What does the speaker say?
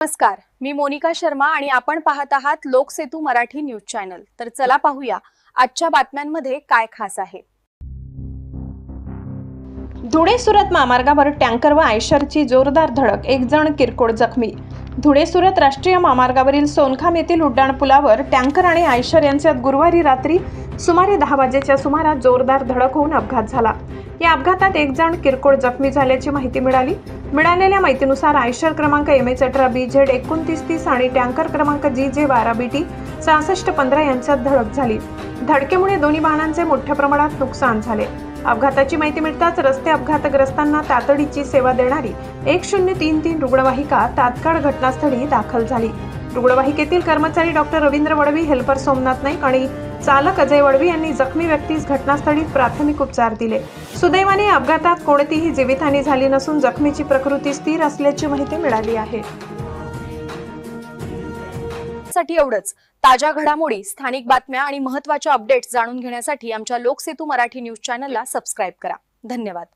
नमस्कार, मी मोनिका शर्मा आणि आपण पाहत आहात लोकसेतू मराठी न्यूज चॅनल। तर चला पाहूया आजच्या बातम्यांमध्ये काय खास आहे। धुळे सुरत महामार्गावर टँकर व आयशरची जोरदार धडक, एक जण किरकोळ जखमी। धुळे सुरत राष्ट्रीय महामार्गावरील सोनखाम येथील उड्डाणपुलावर टँकर आणि आयशर यांच्यात गुरुवारी रात्री सुमारे 10 वाजेच्या सुमारास जोरदार धडक होऊन अपघात झाला। या अपघातात एक जण किरकोळ जखमी झाल्याची माहिती मिळाली। मिळालेल्या माहितीनुसार आयशर क्रमांक MH18BZ 2930 आणि टँकर क्रमांक GJ12BT 6615 यांच्यात धडक झाली। धडकेमुळे दोन्ही वाहनांचे मोठ्या प्रमाणात नुकसान झाले। अपघाताची माहिती मिळताच रस्ते अपघातग्रस्तांना तातडीची सेवा देणारी 1033 रुग्णवाहिका तात्काळ घटनास्थळी दाखल झाली। रुग्णवाहिकेतील कर्मचारी डॉक्टर रवींद्र वडवी, हेल्पर सोमनाथ नाईक आणि चालक अजय वडवी यांनी जखमी व्यक्तीस घटनास्थळी प्राथमिक उपचार दिले। सुदैवाने अपघातात कोणतीही जीवितहानी झाली नसून जखमीची प्रकृती स्थिर असल्याची माहिती मिळाली आहे। साठी एवढंच। ताज्या घडामोडी, स्थानिक बातम्या आणि महत्त्वाच्या अपडेट्स जाणून घेण्यासाठी आमच्या लोकसेतू मराठी न्यूज चॅनलला सबस्क्राइब करा। धन्यवाद।